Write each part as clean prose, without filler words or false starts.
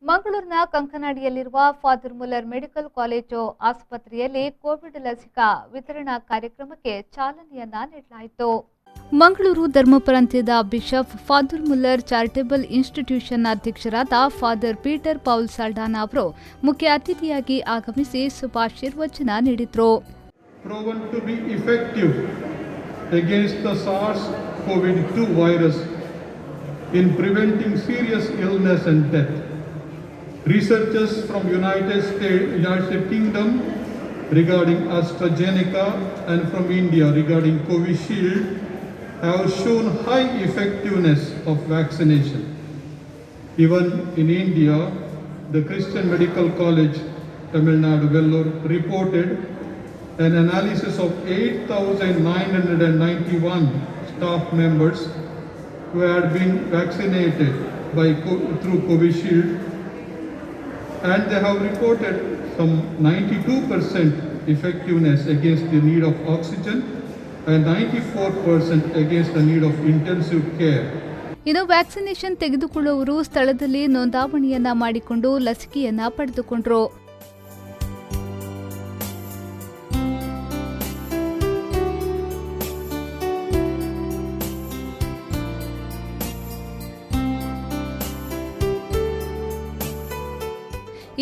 ಮಂಗಳೂರಿನ ಕಂಕನಾಡಿಯಲ್ಲಿರುವ father Muller medical college ಆಸ್ಪತ್ರೆಯಲ್ಲಿ ಕೋವಿಡ್ ಲಸಿಕಾ ವಿತರಣಾ ಕಾರ್ಯಕ್ರಮಕ್ಕೆ ಚಾಲನೆಯನ್ನ ನೀಡಲಾಯಿತು. ಮಂಗಳೂರು ಧರ್ಮಪ್ರಾಂತ್ಯದ bishop father Muller charitable institution ಅಧ್ಯಕ್ಷರಾದ ಫಾದರ್ ಪೀಟರ್ ಪೌಲ್ ಸಾಲ್ಡಾನಾ ಅವರು ಮುಖ್ಯ ಅತಿಥಿಯಾಗಿ ಆಗಮಿಸಿ ಶುಭಾಶೀರ್ವಚನ ನೀಡಿದರು. Proven to be effective against the SARS-CoV-2 virus in preventing serious illness and death. Researchers from United States Kingdom regarding AstraZeneca and from India regarding Covishield have shown high effectiveness of vaccination. Even in India, the Christian Medical College, Tamil Nadu, Vellore, reported an analysis of 8,991 staff members who had been vaccinated through Covishield, and they have reported some 92% effectiveness against the need of oxygen and 94% against the need of intensive care. ಇನ್ನು vaccination ತೆಗೆದುಕೊಳ್ಳುವವರು ಸ್ಥಳದಲ್ಲಿ ನೋಂದಾವಣಿಯನ್ನ ಮಾಡಿಕೊಂಡು ಲಸಿಕೆಯನ್ನ ಪಡೆದುಕೊಂಡರು.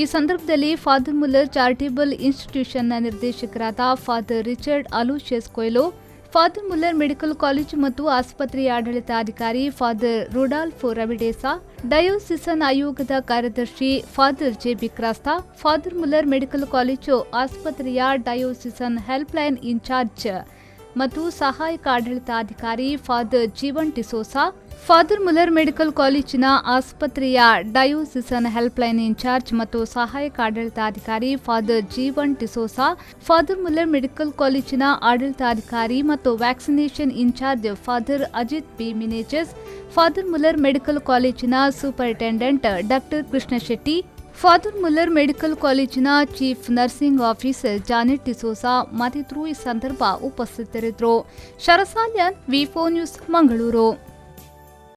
ಈ ಸಂದರ್ಭದಲ್ಲಿ father Muller charitable ಇನ್ಸ್ಟಿಟ್ಯೂಷನ್ನ ನಿರ್ದೇಶಕರಾದ father Richard Aloysius Coelho, father Muller medical college ಮತ್ತು ಆಸ್ಪತ್ರೆಯ ಆಡಳಿತಾಧಿಕಾರಿ ಫಾದರ್ ರುಡಾಲ್ಫೋ ರವಿಡೇಸಾ, ಡಯೋಸಿಸನ್ ಆಯೋಗದ ಕಾರ್ಯದರ್ಶಿ father J B. Crasta, father Muller medical college ಆಸ್ಪತ್ರೆಯ ಡಯೋಸಿಸನ್ ಹೆಲ್ಪ್ಲೈನ್ ಇನ್ಚಾರ್ಜ್ ಮತ್ತು ಸಹಾಯಕ ಆಡಳಿತಾಧಿಕಾರಿ father Jeevan D'Souza, father Muller medical ಕಾಲೇಜಿನ ಆಸ್ಪತ್ರೆಯ ಡಯೋಸಿಸನ್ ಹೆಲ್ಪ್ಲೈನ್ ಇನ್ಚಾರ್ಜ್ ಮತ್ತು ಸಹಾಯಕ ಆಡಳಿತಾಧಿಕಾರಿ father Jeevan D'Souza, father Muller medical ಕಾಲೇಜಿನ ಆಡಳಿತಾಧಿಕಾರಿ ಮತ್ತು vaccination in charge father Ajith B Menezes, father Muller medical ಕಾಲೇಜಿನ superintendent doctor Krishna Shetty, father Muller medical ಕಾಲೇಜಿನ ಚೀಫ್ ನರ್ಸಿಂಗ್ ಆಫೀಸರ್ ಜಾನೆಟ್ ಟಿಸೋಸಾ ಮತ್ತಿತರರು ಈ ಸಂದರ್ಭ ಉಪಸ್ಥಿತರಿದ್ದರು. ಶರಸಾಲ್ಯನ್, ವಿ4 ನ್ಯೂಸ್, ಮಂಗಳೂರು.